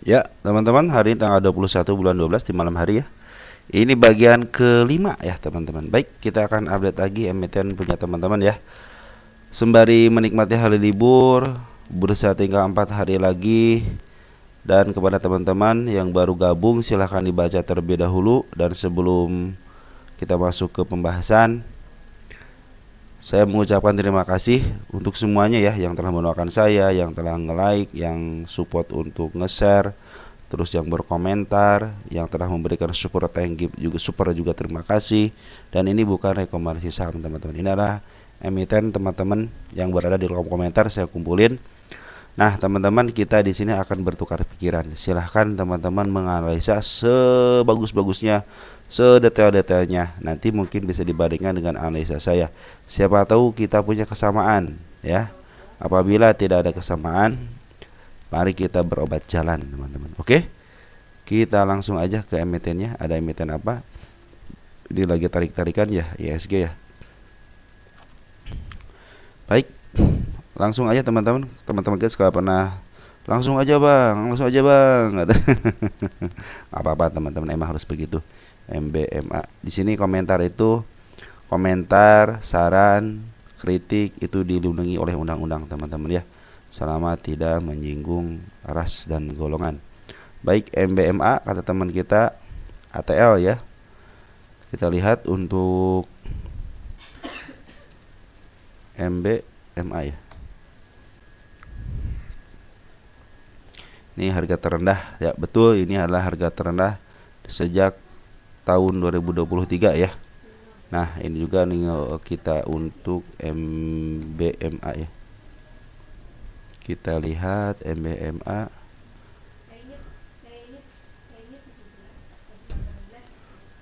Ya, teman-teman, hari ini tanggal 21 bulan 12 di malam hari ya. Ini bagian kelima ya, teman-teman. Baik, kita akan update lagi emiten punya teman-teman ya. Sembari menikmati hari libur, bursa tinggal 4 hari lagi. Dan kepada teman-teman yang baru gabung, silahkan dibaca terlebih dahulu. Dan sebelum kita masuk ke pembahasan, saya mengucapkan terima kasih untuk semuanya ya, yang telah mendoakan saya, yang telah nge-like, yang support untuk nge-share, terus yang berkomentar, yang telah memberikan support, thank you juga, super juga terima kasih. Dan ini bukan rekomendasi saham, teman-teman. Ini adalah emiten teman-teman yang berada di kolom komentar saya kumpulin. Nah, teman-teman, kita di sini akan bertukar pikiran. Silahkan teman-teman menganalisa sebagus-bagusnya, sedetail-detailnya. Nanti mungkin bisa dibandingkan dengan analisa saya. Siapa tahu kita punya kesamaan, ya. Apabila tidak ada kesamaan, mari kita berobat jalan, teman-teman. Oke? Kita langsung aja ke emitennya. Ada emiten apa? Ini lagi tarik-tarikan ya, ISG ya. Baik, langsung aja teman-teman. Teman-teman guys, kalau pernah langsung aja bang, langsung aja bang. Gak apa-apa teman-teman, emang harus begitu. MBMA. Di sini komentar itu komentar, saran, kritik itu dilindungi oleh undang-undang, teman-teman ya. Selama tidak menyinggung ras dan golongan. Baik, MBMA kata teman kita ATL ya. Kita lihat untuk MBMA ya. Ini harga terendah ya, betul, ini adalah harga terendah sejak tahun 2023 ya. Nah, ini juga nih kita untuk MBMA ya. Kita lihat MBMA.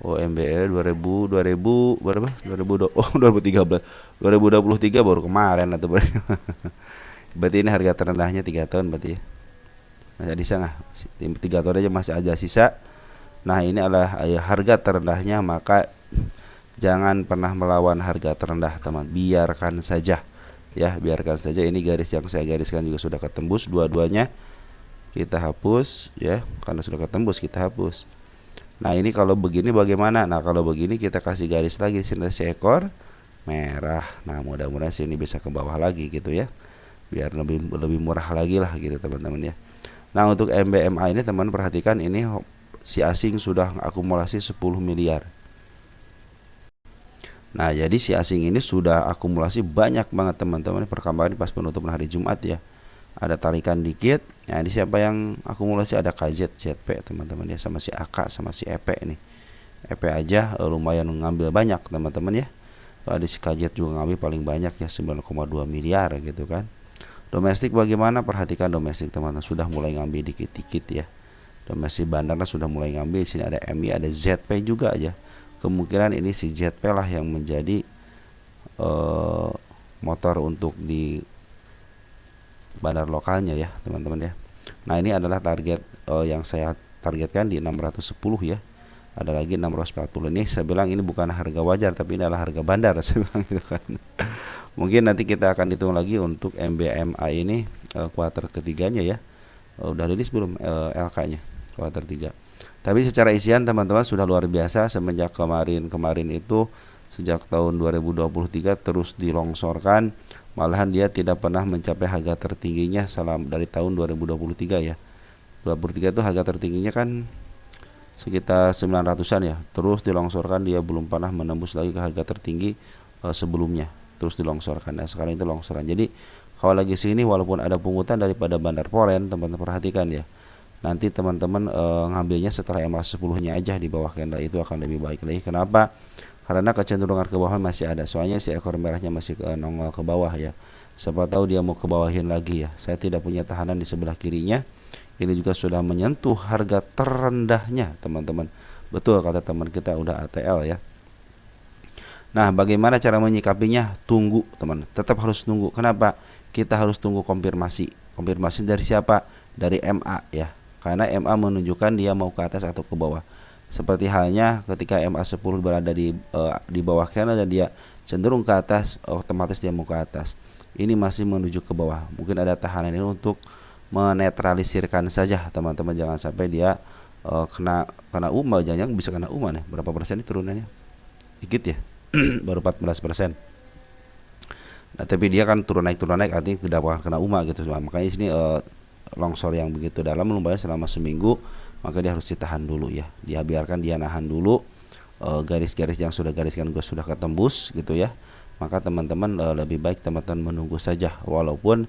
Oh, MBA 2000 berapa? 2000 oh 2013. 2023 baru kemarin atau berarti. Berarti ini harga terendahnya 3 tahun berarti ya. Masih bisa nggak? 3 tahun aja masih ada sisa. Nah, ini adalah harga terendahnya, maka jangan pernah melawan harga terendah, teman. Biarkan saja. Ya, biarkan saja. Ini garis yang saya gariskan juga sudah ketembus dua-duanya. Kita hapus ya, karena sudah ketembus kita hapus. Nah, ini kalau begini bagaimana? Nah, kalau begini kita kasih garis lagi di sini seekor merah. Nah, mudah-mudahan sini bisa ke bawah lagi gitu ya. Biar lebih murah lagi lah gitu, teman-teman ya. Nah, untuk MBMA ini teman perhatikan, ini si asing sudah akumulasi 10 miliar. Nah, jadi si asing ini sudah akumulasi banyak banget, teman-teman. Perkembangan pas penutupan hari Jumat ya. Ada tarikan dikit. Nah, ini siapa yang akumulasi? Ada KZ, ZP, teman-teman ya, sama si AK, sama si EP nih. EP aja lumayan ngambil banyak, teman-teman ya. Ada si KZ juga ngambil paling banyak ya, 9,2 miliar gitu kan. Domestik bagaimana? Perhatikan domestik, teman-teman, sudah mulai ngambil dikit-dikit ya. Domestik bandarnya sudah mulai ngambil. Sini ada MI, ada ZP juga aja. Kemungkinan ini si ZP lah yang menjadi motor untuk di bandar lokalnya ya, teman-teman ya. Nah, ini adalah target yang saya targetkan di 610 ya. Ada lagi 640. Ini saya bilang ini bukan harga wajar, tapi ini adalah harga bandar saya bilang gitu kan. Mungkin nanti kita akan hitung lagi untuk MBMA ini kuartal ketiganya ya. Udah rilis belum LK-nya kuartal 3. Tapi secara isian teman-teman sudah luar biasa semenjak kemarin itu, sejak tahun 2023 terus dilongsorkan. Malahan dia tidak pernah mencapai harga tertingginya dari tahun 2023 ya. 23 itu harga tertingginya kan sekitar 900-an ya. Terus dilongsorkan, dia belum pernah menembus lagi ke harga tertinggi sebelumnya. Terus dilongsorkan. Nah, sekarang itu longsoran. Jadi kalau lagi sini walaupun ada pungutan daripada Bandar Poren, teman-teman perhatikan ya. Nanti teman-teman ngambilnya setelah MA10-nya aja di bawah candle, itu akan lebih baik lagi. Kenapa? Karena kecenderungan ke bawah masih ada. Soalnya si ekor merahnya masih nongol ke bawah ya. Siapa tahu dia mau ke bawahin lagi ya. Saya tidak punya tahanan di sebelah kirinya. Ini juga sudah menyentuh harga terendahnya, teman-teman. Betul kata teman kita, udah ATL ya. Nah, bagaimana cara menyikapinya? Tunggu, teman. Tetap harus tunggu. Kenapa? Kita harus tunggu konfirmasi. Konfirmasi dari siapa? Dari MA ya. Karena MA menunjukkan dia mau ke atas atau ke bawah. Seperti halnya ketika MA10 berada di bawah candle dan dia cenderung ke atas, otomatis dia mau ke atas. Ini masih menuju ke bawah. Mungkin ada tahanan ini untuk menetralisirkan saja teman-teman, jangan sampai dia kena UMA, jangan bisa kena UMA nih. Berapa persen ini turunannya? Dikit ya. Baru 14%. Nah, tapi dia kan turun naik artinya tidak bakal kena UMA gitu. Makanya di sini longsor yang begitu dalam lumayan selama seminggu, maka dia harus ditahan dulu ya. Dia biarkan dia nahan dulu, garis-garis yang sudah gariskan gue sudah ketembus gitu ya. Maka teman-teman lebih baik teman-teman menunggu saja, walaupun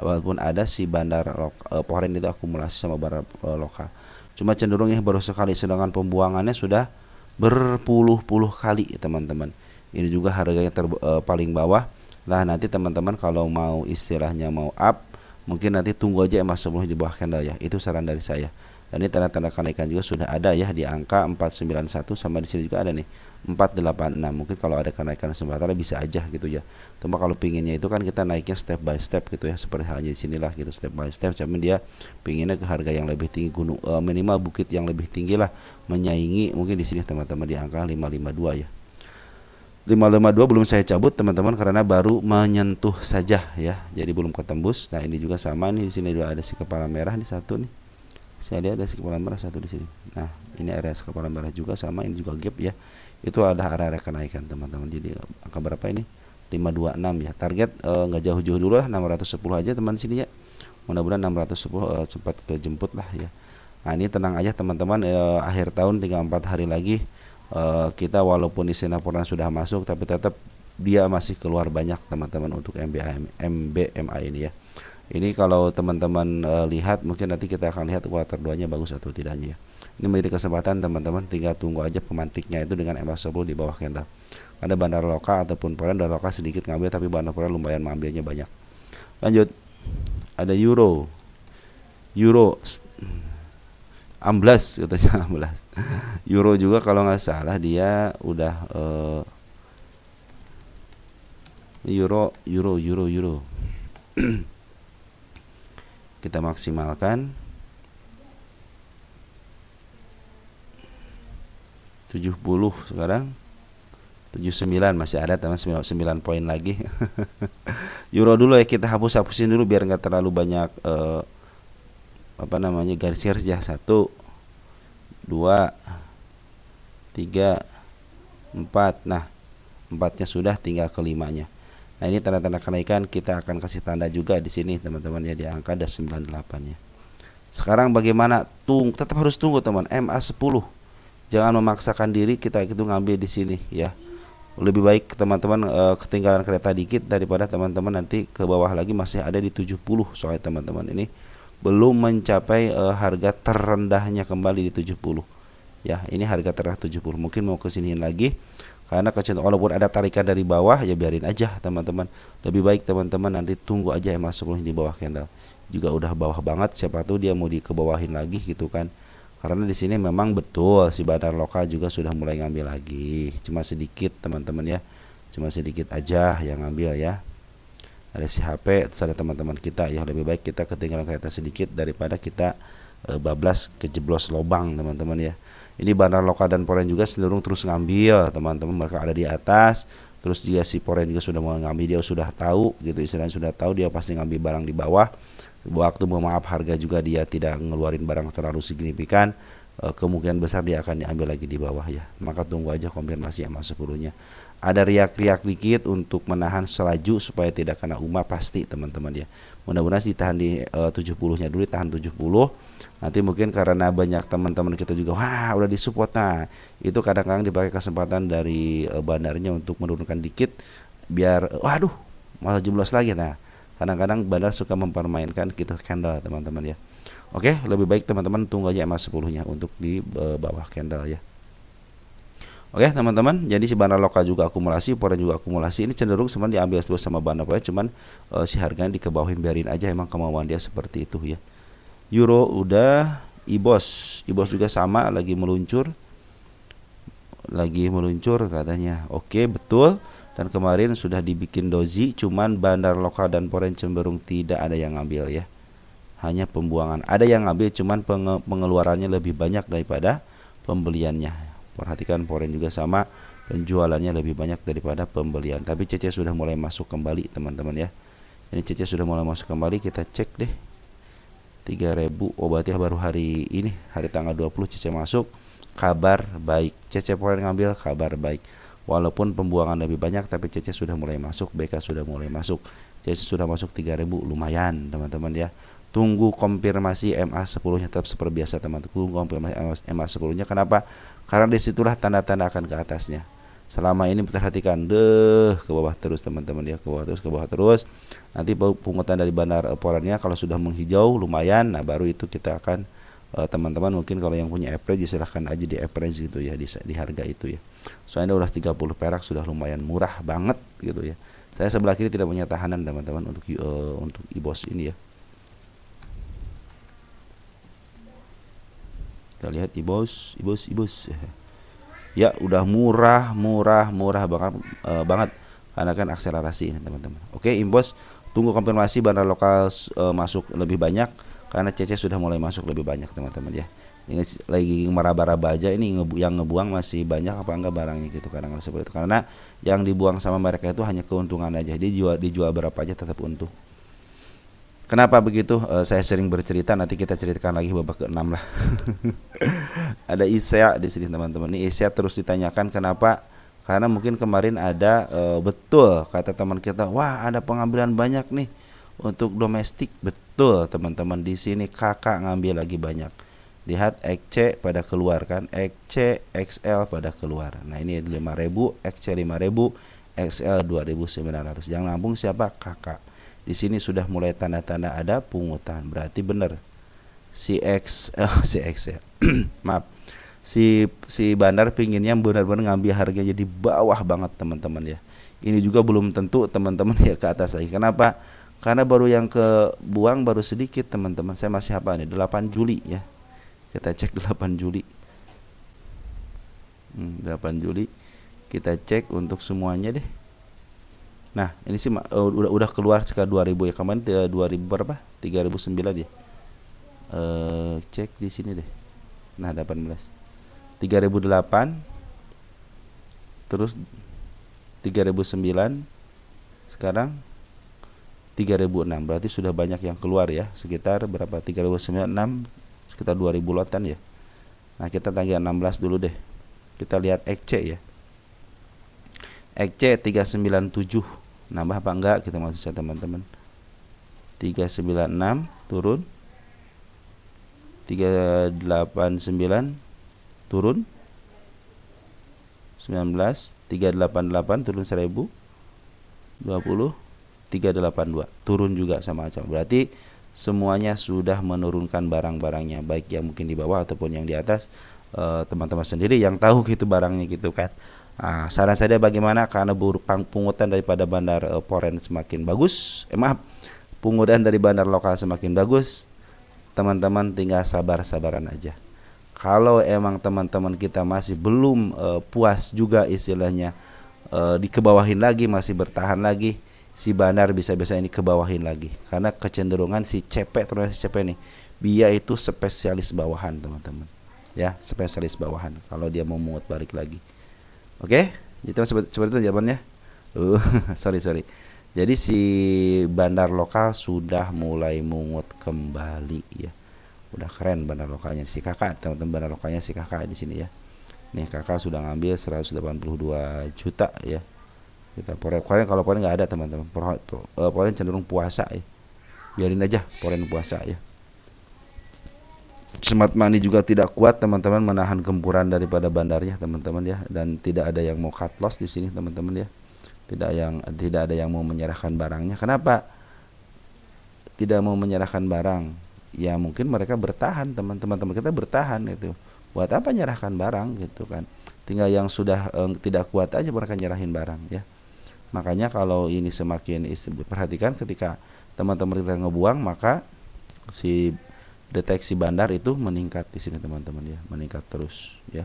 walaupun ada si bandar poren itu akumulasi sama bandar lokal. Cuma cenderung ini baru sekali, sedangkan pembuangannya sudah berpuluh-puluh kali teman-teman. Ini juga harganya paling bawah. Nah, nanti teman-teman kalau mau istilahnya mau up, mungkin nanti tunggu aja emas 10 di bawah candle ya. Itu saran dari saya. Dan ini tanda-tanda kenaikan juga sudah ada ya di angka 491, sama di sini juga ada nih 486. Mungkin kalau ada kenaikan sebentar bisa aja gitu ya. Cuma kalau pinginnya itu kan kita naiknya step by step gitu ya, seperti halnya di sinilah gitu, step by step. Cuman dia pinginnya ke harga yang lebih tinggi, gunung minimal bukit yang lebih tinggi lah, menyaingi mungkin di sini teman-teman di angka 552 ya. 552 belum saya cabut teman-teman karena baru menyentuh saja ya, jadi belum ketembus. Nah, ini juga sama nih, di sini juga ada si kepala merah di satu nih. Saya lihat ada si kepala merah satu di sini. Nah, ini area kepala merah juga sama, ini juga gap ya. Itu ada area kenaikan teman-teman. Jadi angka berapa ini? 526 ya. Target nggak jauh-jauh dulu lah, 610 aja teman sini ya. Mudah-mudahan 610 cepat kejemput lah ya. Nah, ini tenang aja teman-teman, akhir tahun tinggal 4 hari lagi. Kita walaupun isi laporan sudah masuk, tapi tetap dia masih keluar banyak teman-teman untuk MBMA ini ya. Ini kalau teman-teman lihat, mungkin nanti kita akan lihat kuartal 2-nya bagus atau tidaknya ya. Ini menjadi kesempatan teman-teman, tinggal tunggu aja pemantiknya itu dengan MA10 di bawah candle. Ada bandar lokal ataupun poren, bandar lokal sedikit ngambil, tapi bandar poren lumayan mengambilnya banyak. Lanjut, ada euro amblas katanya, amblas. Euro juga kalau nggak salah dia udah euro kita maksimalkan 70 sekarang 79, masih ada teman 9 poin lagi. Euro dulu ya, kita hapusin dulu biar nggak terlalu banyak garis-garis ya. 1 2 3 4. Nah, 4-nya sudah, tinggal ke-5-nya. Nah, ini tanda-tanda kenaikan, kita akan kasih tanda juga di sini teman-teman ya, di angka ada 98-nya. Sekarang bagaimana? Tetap harus tunggu teman, MA10. Jangan memaksakan diri kita itu ngambil di sini ya. Lebih baik teman-teman ketinggalan kereta dikit daripada teman-teman nanti ke bawah lagi masih ada di 70. Soalnya teman-teman ini belum mencapai harga terendahnya kembali di 70. Ya, ini harga terendah 70. Mungkin mau kesiniin lagi. Karena walaupun ada tarikan dari bawah ya biarin aja teman-teman. Lebih baik teman-teman nanti tunggu aja MA10 di bawah candle. Juga udah bawah banget, siapa tahu dia mau dikebawahin lagi gitu kan. Karena di sini memang betul si bandar lokal juga sudah mulai ngambil lagi. Cuma sedikit teman-teman ya. Cuma sedikit aja yang ngambil ya. Ada si HP, terus ada teman-teman kita ya. Lebih baik kita ketinggalan kereta sedikit daripada kita bablas kejeblos lobang teman-teman ya. Ini bandar lokal dan poren juga cenderung terus ngambil teman-teman, mereka ada di atas. Terus dia si poren juga sudah mau ngambil, dia sudah tahu gitu, istilahnya sudah tahu dia pasti ngambil barang di bawah. Waktu maaf harga juga dia tidak ngeluarin barang terlalu signifikan, kemungkinan besar dia akan diambil lagi di bawah ya. Maka tunggu aja konfirmasi MA10-nya. Ada riak-riak dikit untuk menahan selaju supaya tidak kena UMA pasti teman-teman ya. Mudah-mudahan ditahan di 70-nya dulu, tahan 70. Nanti mungkin karena banyak teman-teman kita juga wah udah disupport. Nah, itu kadang-kadang dipakai kesempatan dari bandarnya untuk menurunkan dikit biar waduh malah jeblos lagi. Nah, kadang-kadang bandar suka mempermainkan gitu candle teman-teman ya. Oke, lebih baik teman-teman tunggu aja MA10-nya untuk di bawah candle ya. Oke teman-teman, jadi si bandar lokal juga akumulasi, poren juga akumulasi. Ini cenderung sebenarnya diambil terus sama bandar poren, cuman si harganya dikebawahin, biarin aja, emang kemauan dia seperti itu ya. Euro udah, IBOS juga sama, lagi meluncur katanya. Oke, betul. Dan kemarin sudah dibikin dozi, cuman bandar lokal dan poren cenderung tidak ada yang ngambil ya. Hanya pembuangan. Ada yang ngambil, cuman pengeluarannya lebih banyak daripada pembeliannya. Perhatikan poren juga sama, penjualannya lebih banyak daripada pembelian. Tapi CC sudah mulai masuk kembali teman-teman ya. Ini CC sudah mulai masuk kembali, kita cek deh 3.000. Oh berarti baru hari ini, hari tanggal 20 CC masuk. Kabar baik, CC poin ngambil, kabar baik. Walaupun pembuangan lebih banyak tapi CC sudah mulai masuk, BK sudah mulai masuk. CC sudah masuk 3.000, lumayan teman-teman ya. Tunggu konfirmasi MA10 nya, tetap seperti biasa teman-teman. Tunggu konfirmasi MA10 nya. Kenapa? Karena disitulah tanda-tanda akan ke atasnya. Selama ini perhatikan ke bawah terus teman-teman ya, ke bawah terus. Nanti pungutan dari bandar porennya kalau sudah menghijau lumayan, nah baru itu kita akan teman-teman mungkin kalau yang punya average silahkan aja di average gitu ya, di harga itu ya. Soalnya udah 30 perak sudah lumayan murah banget gitu ya. Saya sebelah kiri tidak punya tahanan teman-teman untuk IBOS ini ya. Kita lihat IBOS. Ya udah murah banget karena kan akselerasi ini teman-teman. Oke, IBOS tunggu konfirmasi bandar lokal masuk lebih banyak karena CC sudah mulai masuk lebih banyak teman-teman ya. Ini lagi meraba-raba aja ini yang ngebuang masih banyak apa enggak barangnya gitu, kadang-kadang seperti itu. Karena yang dibuang sama mereka itu hanya keuntungan aja. Dijual berapa aja tetap untung. Kenapa begitu? Saya sering bercerita, nanti kita ceritakan lagi babak ke-6 lah. Ada ISEA di sini teman-teman. Ini ISEA terus ditanyakan kenapa? Karena mungkin kemarin ada betul kata teman kita, wah ada pengambilan banyak nih untuk domestik. Betul teman-teman, di sini kakak ngambil lagi banyak. Lihat XC pada keluar kan, XC XL pada keluar. Nah ini 5.000, XC 5.000, XL 2.900. Yang nabung siapa? Kakak. Di sini sudah mulai tanda-tanda ada pungutan. Berarti benar si maaf. Si bandar pinginnya benar-benar ngambil harganya di bawah banget teman-teman ya. Ini juga belum tentu teman-teman ya ke atas lagi. Kenapa? Karena baru yang ke buang baru sedikit teman-teman. Saya masih apa nih? 8 Juli ya. Kita cek 8 Juli. 8 Juli. Kita cek untuk semuanya deh. Nah, ini sih udah keluar sekitar 2000 ya. Kemarin 2000 berapa? 3009 ya. Cek di sini deh. Nah, 18. 3008. Terus 3009. Sekarang 3006. Berarti sudah banyak yang keluar ya. Sekitar berapa? 3009 6 sekitar 2000 lotan ya. Nah, kita tanggal 16 dulu deh. Kita lihat XC ya. XC 397 nambah apa enggak kita masuk saja teman-teman. 396 turun, 389 turun, 19, 388 turun 1000, 20, 382 turun juga sama aja. Berarti semuanya sudah menurunkan barang-barangnya, baik yang mungkin di bawah ataupun yang di atas. Teman-teman sendiri yang tahu gitu barangnya gitu kan. Nah, saran saya bagaimana, karena pungutan daripada bandar poren semakin bagus, pungutan dari bandar lokal semakin bagus, teman-teman tinggal sabar-sabaran aja. Kalau emang teman-teman kita masih belum puas juga istilahnya, dikebawahin lagi, masih bertahan lagi, si bandar bisa-bisa ini kebawahin lagi, karena kecenderungan si CP, terutama si CP nih, dia itu spesialis bawahan teman-teman ya, spesialis bawahan kalau dia mau mungut balik lagi. Oke, itu seperti itu jawabannya. Sorry. Jadi si bandar lokal sudah mulai mungut kembali ya. Udah keren bandar lokalnya si kakak, teman-teman. Bandar lokalnya si kakak di sini ya. Nih kakak sudah ngambil 182 juta ya. Kita poren kalau poren nggak ada teman-teman. Poren cenderung puasa ya. Biarin aja poren puasa ya. Smart money juga tidak kuat teman-teman menahan gempuran daripada bandarnya teman-teman ya, dan tidak ada yang mau cut loss di sini teman-teman ya. Tidak ada yang mau menyerahkan barangnya. Kenapa tidak mau menyerahkan barang? Ya mungkin mereka bertahan, teman-teman kita bertahan itu. Buat apa nyerahkan barang gitu kan? Tinggal yang sudah tidak kuat aja mereka nyerahin barang ya. Makanya kalau ini semakin perhatikan ketika teman-teman kita ngebuang, maka si deteksi bandar itu meningkat di sini teman-teman ya, meningkat terus ya.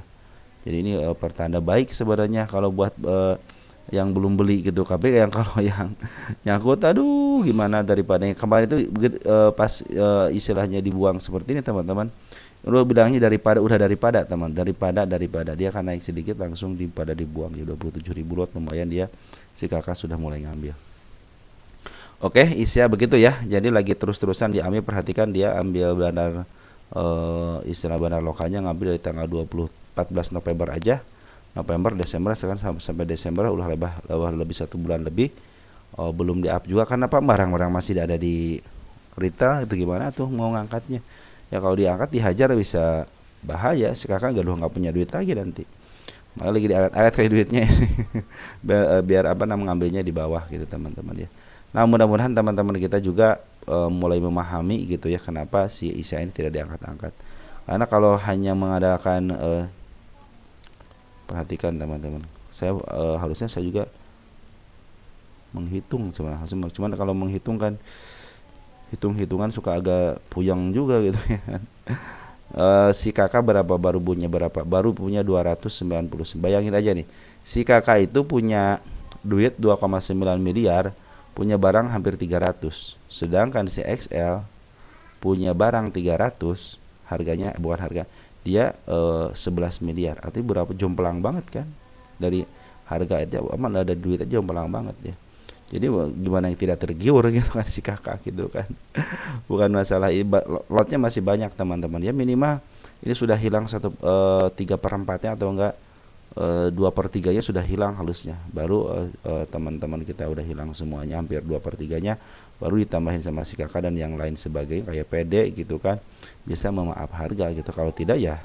Jadi ini pertanda baik sebenarnya kalau buat yang belum beli gitu. Tapi yang kalau yang nyangkut, aduh gimana daripada yang kemarin itu pas istilahnya dibuang seperti ini teman-teman. Lu bilangnya daripada dia kan naik sedikit langsung dibuang ya, 27.000 lot lumayan dia si kakak sudah mulai ngambil. Oke, Isya begitu ya. Jadi lagi terus-terusan diambil, perhatikan dia ambil bandar istilah bandar lokalnya ngambil dari tanggal 14 November aja. November, Desember, sekarang sampai Desember udah lebih 1 bulan lebih. Belum di up juga karena apa? Barang-barang masih ada di retail itu gimana tuh mau ngangkatnya? Ya kalau diangkat dihajar bisa bahaya. Si kakak nggak punya duit lagi nanti. Malah lagi diangkat kayak duitnya biar apa namanya ngambilnya di bawah gitu teman-teman ya. Nah mudah-mudahan teman-teman kita juga mulai memahami gitu ya kenapa si Isya ini tidak diangkat-angkat. Karena kalau hanya mengadakan perhatikan teman-teman, saya harusnya saya juga menghitung cuman kalau menghitung kan hitung-hitungan suka agak puyeng juga gitu ya. Si kakak baru punya 290. Bayangin aja nih, si kakak itu punya duit 2,9 miliar, punya barang hampir 300. Sedangkan si XL punya barang 300, harganya bukan harga, dia 11 miliar. Artinya berapa jomplang banget kan? Dari harga aja aman ada duit aja jomplang banget ya. Jadi gimana yang tidak tergiur gitu kan si kakak gitu kan. Bukan masalah lotnya masih banyak teman-teman ya, minimal ini sudah hilang 3/4-nya atau enggak 2/3-nya sudah hilang halusnya, baru teman-teman kita udah hilang semuanya, hampir 2/3-nya baru ditambahin sama si kakak dan yang lain sebagainya kayak PD gitu kan, bisa memaaf harga gitu. Kalau tidak ya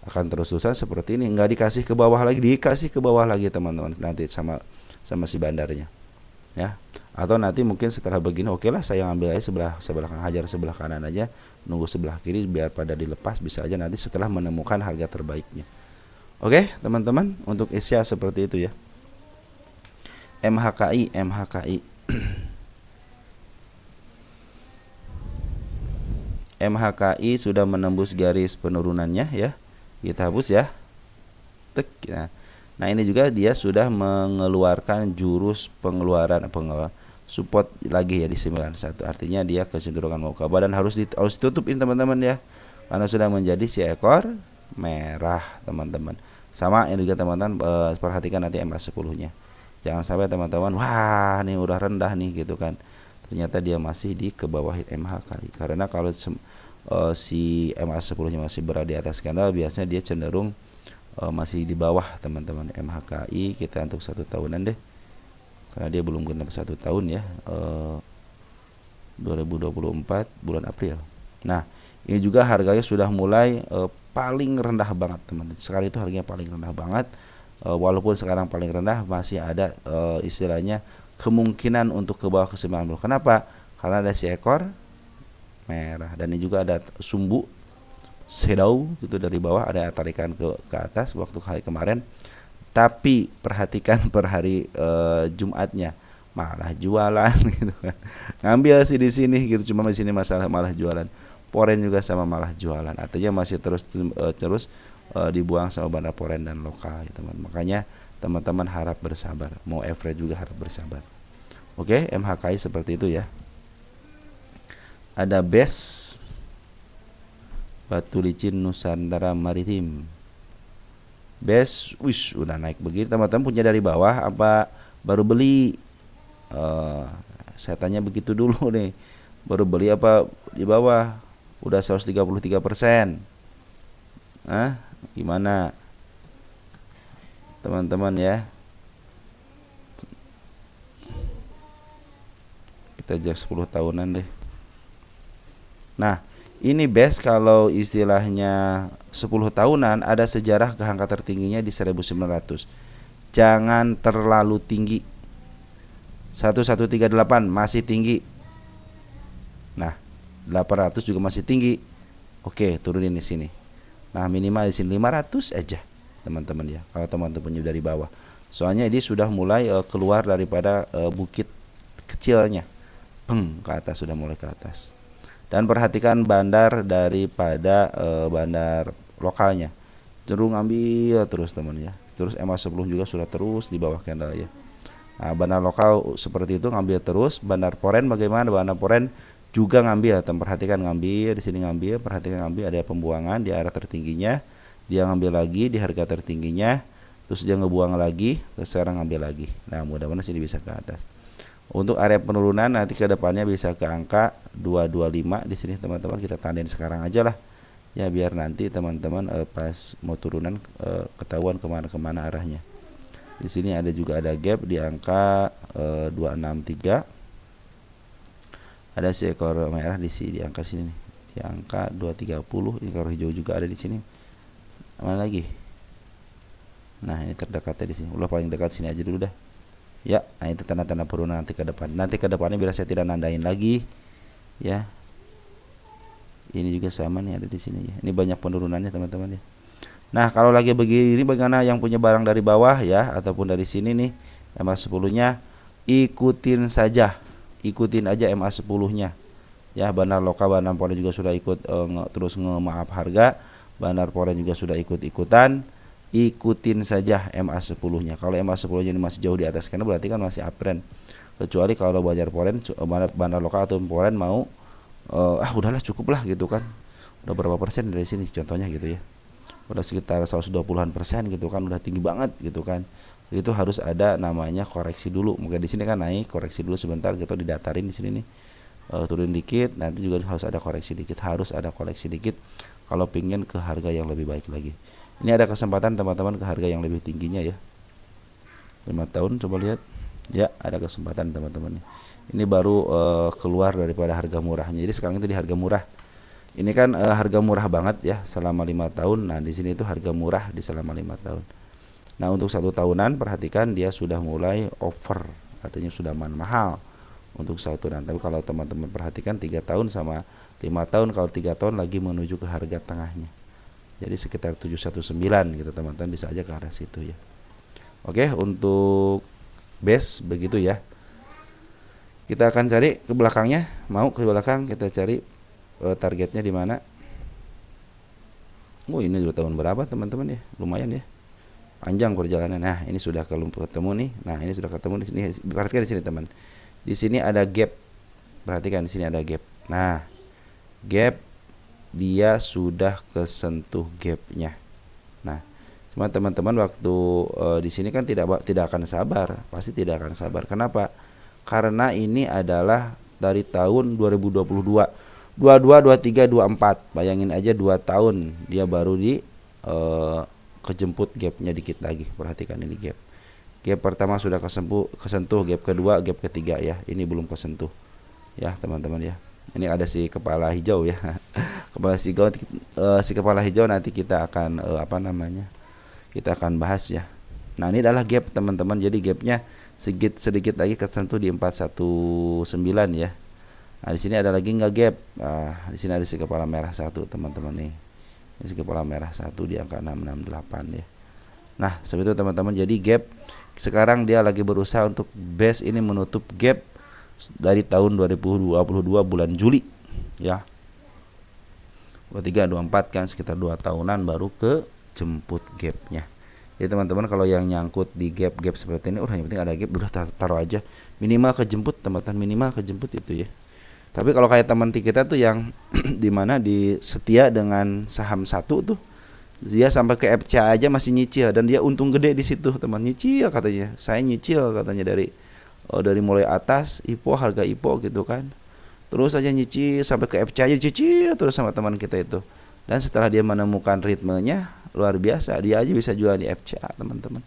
akan terus-terusan seperti ini, nggak dikasih ke bawah lagi teman-teman nanti sama si bandarnya ya. Atau nanti mungkin setelah begini oke lah saya ambil aja sebelah kanan, hajar sebelah kanan aja, nunggu sebelah kiri biar pada dilepas, bisa aja nanti setelah menemukan harga terbaiknya. Oke teman-teman, untuk Isya seperti itu ya. MHKI MHKI sudah menembus garis penurunannya ya, kita hapus ya. Tek, ya. Nah ini juga dia sudah mengeluarkan jurus pengeluaran support lagi ya di 91. Artinya dia kecenderungan mau ke bawah dan harus ditutup ini teman-teman ya, karena sudah menjadi si ekor merah teman-teman. Sama ini juga teman-teman, perhatikan nanti MA10-nya. Jangan sampai teman-teman wah nih udah rendah nih gitu kan, ternyata dia masih di ke bawah MHKI. Karena kalau si MA10-nya masih berada di atas skandal, biasanya dia cenderung masih di bawah teman-teman. MHKI kita untuk 1 tahunan deh, karena dia belum genap 1 tahun ya, 2024 bulan April. Nah ini juga harganya sudah mulai paling rendah banget teman-teman. Sekali itu harganya paling rendah banget, walaupun sekarang paling rendah masih ada istilahnya kemungkinan untuk ke bawah ke 90. Kenapa? Karena ada si ekor merah dan ini juga ada sumbu shadow gitu dari bawah, ada tarikan ke atas waktu hari kemarin. Tapi perhatikan per hari Jumatnya malah jualan gitu kan. Ngambil sih di sini gitu, cuma di sini masalah malah jualan. Poren juga sama malah jualan. Artinya masih terus dibuang sama bandar poren dan lokal ya teman. Makanya teman-teman harap bersabar. Mau average juga harap bersabar. Oke, MHKI seperti itu ya. Ada BES Batu Licin Nusantara Maritim. BES udah naik begini teman-teman, punya dari bawah apa baru beli? Saya tanya begitu dulu nih, baru beli apa di bawah udah 133%? Gimana teman-teman ya? Kita ajak 10 tahunan deh. Nah ini BES kalau istilahnya 10 tahunan ada sejarah ke angka tertingginya di 1900. Jangan terlalu tinggi. 1138 masih tinggi. Nah 800 juga masih tinggi. Oke, turunin di sini. Nah minimal di sini 500 aja teman-teman ya, kalau teman-teman punya dari bawah. Soalnya ini sudah mulai keluar daripada bukit kecilnya, ke atas, sudah mulai ke atas. Dan perhatikan bandar daripada bandar lokalnya, cenderung ambil terus teman ya. Terus MA10 juga sudah terus di bawah candle ya. Nah bandar lokal seperti itu ngambil terus. Bandar poren bagaimana? Bandar poren juga ngambil, perhatikan ngambil di sini, ngambil, perhatikan ngambil, ada pembuangan di arah tertingginya, dia ngambil lagi di harga tertingginya, terus dia ngebuang lagi, terus sekarang ngambil lagi. Nah mudah-mudahan sini bisa ke atas. Untuk area penurunan nanti ke depannya bisa ke angka 225 di sini teman-teman, kita tandain sekarang aja lah ya, biar nanti teman-teman pas mau turunan ketahuan kemana arahnya. Di sini ada gap di angka 263. Ada seekor merah di sini, di angka sini nih, di angka 230. Ini ekor hijau juga ada di sini. Mana lagi? Nah, ini terdekatnya di sini. Udah paling dekat sini aja dulu dah. Ya, nah itu tanda-tanda penurunan nanti ke depan. Nanti ke depannya biar saya tidak nandain lagi ya. Ini juga sama nih, ada di sini ya. Ini banyak penurunannya teman-teman ya. Nah, kalau lagi begini bagaimana yang punya barang dari bawah ya ataupun dari sini nih MA10-nya, ikutin saja. Ikutin aja MA10-nya. Ya, Bandar Lokal, Bandar Poren juga sudah ikut terus nge-maaf harga. Bandar Poren juga sudah ikut-ikutan. Ikutin saja MA10-nya. Kalau MA10-nya ini masih jauh di atas karena berarti kan masih uptrend. Kecuali kalau Bandar Poren, Bandar Lokal atau Poren mau udahlah cukup lah gitu kan. Udah berapa persen dari sini contohnya gitu ya. Udah sekitar 120-an% gitu kan, udah tinggi banget gitu kan. Itu harus ada namanya koreksi dulu. Mungkin di sini kan naik, koreksi dulu sebentar gitu, didatarin di sini nih. Turun dikit, nanti juga harus ada koreksi dikit, kalau pingin ke harga yang lebih baik lagi. Ini ada kesempatan teman-teman ke harga yang lebih tingginya ya. 5 tahun coba lihat. Ya, ada kesempatan teman-teman. Ini baru keluar daripada harga murahnya. Jadi sekarang itu di harga murah. Ini kan harga murah banget ya selama 5 tahun. Nah, di sini itu harga murah di selama 5 tahun. Nah, untuk 1 tahunan perhatikan dia sudah mulai over, artinya sudah mahal untuk 1 tahunan. Tapi kalau teman-teman perhatikan 3 tahun sama 5 tahun, kalau 3 tahun lagi menuju ke harga tengahnya. Jadi sekitar 719 gitu teman-teman, bisa aja ke arah situ ya. Oke, untuk base begitu ya. Kita akan cari ke belakangnya, mau ke belakang kita cari targetnya di mana. Ini udah tahun berapa teman-teman ya? Lumayan ya. Panjang perjalanan. Nah, ini sudah ketemu nih. Nah, ini sudah ketemu di sini. Perhatikan di sini teman. Di sini ada gap. Perhatikan di sini ada gap. Nah, gap dia sudah kesentuh gapnya. Nah, cuma teman-teman waktu di sini kan tidak akan sabar, pasti tidak akan sabar. Kenapa? Karena ini adalah dari tahun 2022, 22, 23, 24. Bayangin aja 2 tahun dia baru di kejemput gapnya dikit lagi. Perhatikan ini gap. Gap pertama sudah kesentuh, gap kedua, gap ketiga ya. Ini belum kesentuh. Ya, teman-teman ya. Ini ada si kepala hijau ya. Si kepala hijau nanti kita akan kita akan bahas ya. Nah, ini adalah gap teman-teman. Jadi gapnya sedikit lagi kesentuh di 419 ya. Nah, di sini ada lagi nggak gap? Nah, di sini ada si kepala merah 1 teman-teman nih. Ini si kepala merah 1 di angka 668 ya. Nah, seperti itu teman-teman. Jadi gap sekarang dia lagi berusaha untuk base ini menutup gap dari tahun 2022 bulan Juli ya. 23, 24 kan sekitar 2 tahunan baru ke jemput gapnya. Jadi teman-teman kalau yang nyangkut di gap seperti ini, yang penting ada gap udah taruh aja, minimal kejemput teman-teman, minimal kejemput itu ya. Tapi kalau kayak teman kita tuh yang dimana di setia dengan saham 1 tuh, dia sampai ke FCA aja masih nyicil dan dia untung gede di situ teman, nyicil katanya. Saya nyicil katanya dari mulai atas harga IPO gitu kan, terus aja nyicil sampai ke FCA aja cicil terus sama teman kita itu. Dan setelah dia menemukan ritmenya luar biasa, dia aja bisa jual di FCA teman-teman,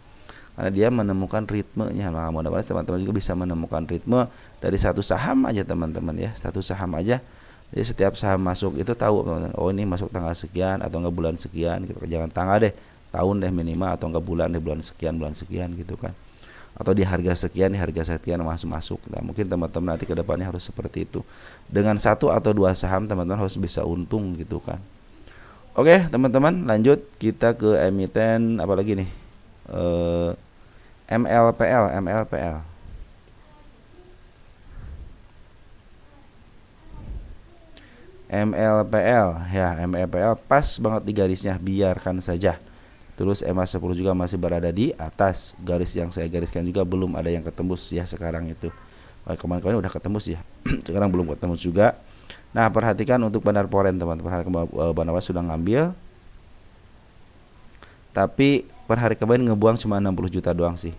karena dia menemukan ritmenya. Nah, mudah-mudahan teman-teman juga bisa menemukan ritme dari satu saham aja teman-teman ya, satu saham aja. Jadi setiap saham masuk itu tahu teman-teman, ini masuk tanggal sekian atau enggak bulan sekian gitu. Jangan tanggal deh, tahun deh minimal, atau enggak bulan deh, bulan sekian gitu kan. Atau di harga sekian masuk. Nah, mungkin teman-teman nanti ke depannya harus seperti itu. Dengan 1 atau 2 saham teman-teman harus bisa untung gitu kan. Oke, teman-teman, lanjut kita ke emiten apa lagi nih? MLPL. MLPL pas banget di garisnya, biarkan saja. Terus MA10 juga masih berada di atas garis yang saya gariskan, juga belum ada yang ketembus ya sekarang itu. Kemarin udah ketembus ya. Sekarang belum ketembus juga. Nah, perhatikan untuk Bandar Poren teman-teman. Bandar Poren sudah ngambil, tapi per hari kemarin ngebuang cuma 60 juta doang sih.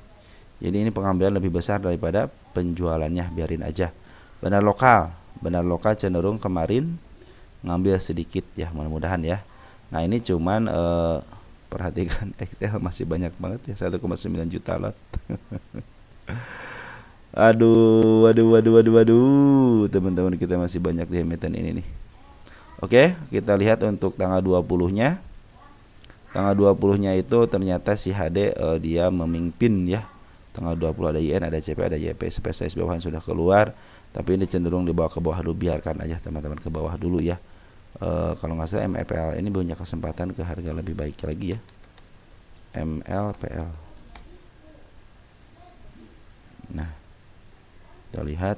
Jadi ini pengambilan lebih besar daripada penjualannya, biarin aja. Benar lokal cenderung kemarin ngambil sedikit ya, mudah-mudahan ya. Nah ini cuman perhatikan XL masih banyak banget ya, 1,9 juta lot. Aduh, teman-teman kita masih banyak di emiten ini nih. Oke, kita lihat untuk tanggal 20-nya. Tanggal 20-nya itu ternyata si HD dia memimpin ya. Tanggal 20 ada IN, ada CP, ada YP. Spesies bawahan sudah keluar, tapi ini cenderung dibawa ke bawah dulu, biarkan aja teman-teman ke bawah dulu ya. Kalau nggak salah MLPL ini punya kesempatan ke harga lebih baik lagi ya. MLPL. Nah, kita lihat.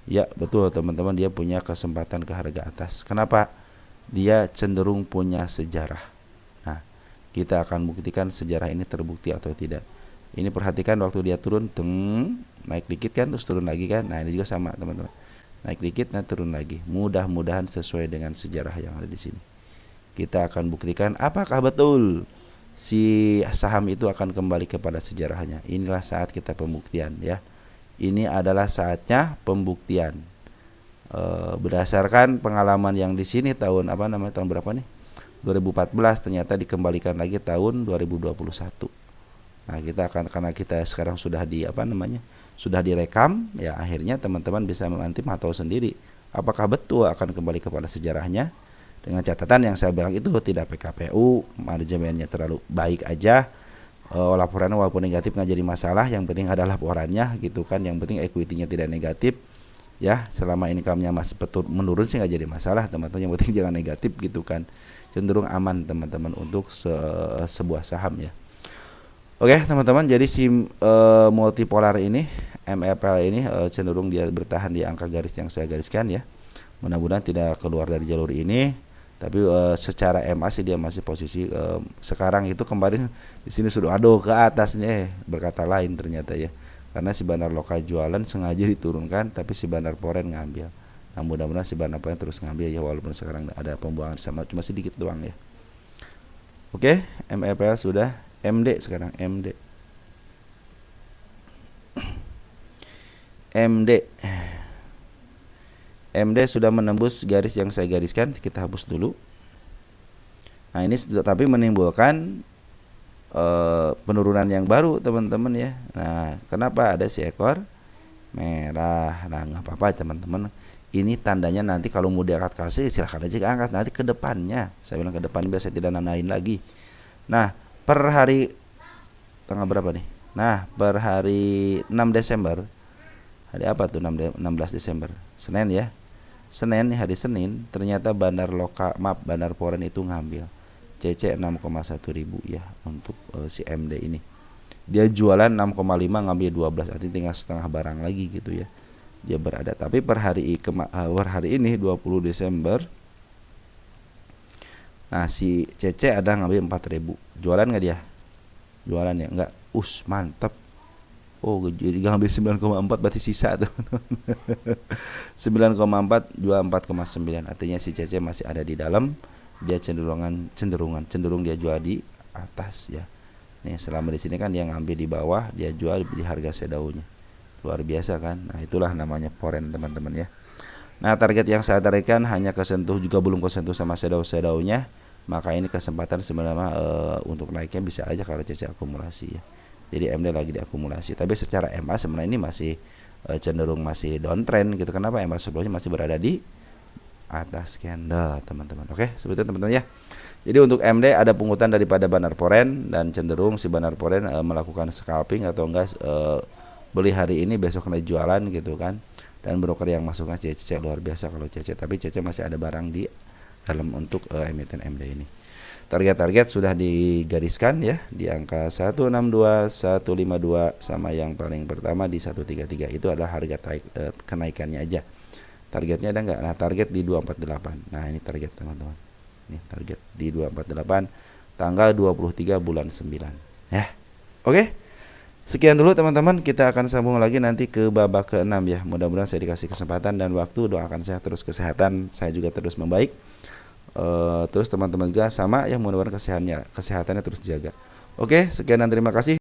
Ya betul teman-teman, dia punya kesempatan ke harga atas. Kenapa? Dia cenderung punya sejarah. Nah, kita akan buktikan sejarah ini terbukti atau tidak. Ini perhatikan waktu dia turun, naik dikit kan, terus turun lagi kan. Nah ini juga sama teman-teman, naik dikit, nah turun lagi. Mudah-mudahan sesuai dengan sejarah yang ada di sini. Kita akan buktikan apakah betul si saham itu akan kembali kepada sejarahnya. Inilah saat kita pembuktian ya. Ini adalah saatnya pembuktian. Berdasarkan pengalaman yang di sini tahun tahun berapa nih? 2014 ternyata dikembalikan lagi tahun 2021. Nah, kita akan, karena kita sekarang sudah sudah direkam ya, akhirnya teman-teman bisa memantau sendiri apakah betul akan kembali kepada sejarahnya. Dengan catatan yang saya bilang itu tidak PKPU, manajemennya terlalu baik aja. Laporannya walaupun negatif nggak jadi masalah, yang penting ada laporannya gitu kan, yang penting equity-nya tidak negatif ya. Selama income-nya masih menurun sih nggak jadi masalah teman-teman, yang penting jangan negatif gitu kan, cenderung aman teman-teman untuk sebuah saham ya. Oke teman-teman, jadi si multipolar ini, MLPL ini cenderung dia bertahan di angka garis yang saya gariskan ya. Mudah-mudahan tidak keluar dari jalur ini. Tapi secara MA sih dia masih posisi sekarang itu, kemarin di sini sudah ke atasnya berkata lain ternyata ya. Karena si Bandar Lokal jualan sengaja diturunkan, tapi si Bandar Poren ngambil. Nah mudah-mudahan si Bandar Poren terus ngambil ya, walaupun sekarang ada pembuangan sama cuma sedikit doang ya. Oke, MLPL sudah. MD sekarang MD. MD sudah menembus garis yang saya gariskan, kita hapus dulu. Nah ini tapi menimbulkan penurunan yang baru teman-teman ya. Nah kenapa ada si ekor merah? Nah nggak apa-apa teman-teman, ini tandanya nanti kalau mau diangkat kasih silahkan aja angkat, nanti ke depannya saya bilang ke depan biar saya tidak nanain lagi. Nah per hari tanggal berapa nih? Nah per hari 6 Desember, hari apa tuh 16 Desember, Senin ya. Senin nih, hari Senin ternyata Bandar Poren itu ngambil CC 6,1 ribu ya untuk si MD ini. Dia jualan 6,5 ngambil 12, artinya tinggal setengah barang lagi gitu ya. Dia berada, tapi per hari ini 20 Desember. Nah si CC ada ngambil 4.000. Jualan nggak dia? Jualan ya? Enggak. Mantap. Oh jadi ngambil 9,4, berarti sisa tuh. 9,4 jual 4,9, artinya si CC masih ada di dalam. Dia cenderung dia jual di atas ya. Nih selama di sini kan dia ngambil di bawah, dia jual di harga sedaunya. Luar biasa kan. Nah itulah namanya Poren teman-teman ya. Nah target yang saya tarikan hanya kesentuh, juga belum kesentuh sama sedaunya. Maka ini kesempatan sebenarnya untuk naiknya bisa aja kalau CC akumulasi ya. Jadi MD lagi diakumulasi, tapi secara MA sebenarnya ini masih cenderung masih downtrend gitu. Kenapa? MA sebelumnya masih berada di atas candle teman-teman. Oke, seperti itu teman-teman ya. Jadi untuk MD ada pungutan daripada Bandar Poren, dan cenderung si Bandar Poren melakukan scalping atau enggak beli hari ini besok kena jualan gitu kan. Dan broker yang masuknya CC luar biasa kalau CC, tapi CC masih ada barang di dalam untuk emiten MD ini. Target-target sudah digariskan ya di angka 162, 152 sama yang paling pertama di 133. Itu adalah harga kenaikannya aja. Targetnya ada enggak? Nah, target di 248. Nah, ini target teman-teman. Ini target di 248 tanggal 23 bulan 9 ya. Oke. Sekian dulu teman-teman, kita akan sambung lagi nanti ke babak ke-6 ya. Mudah-mudahan saya dikasih kesempatan dan waktu, doakan saya terus kesehatan, saya juga terus membaik. Terus teman-teman juga sama ya, mudah-mudahan kesehatannya terus dijaga. Oke, sekian dan terima kasih.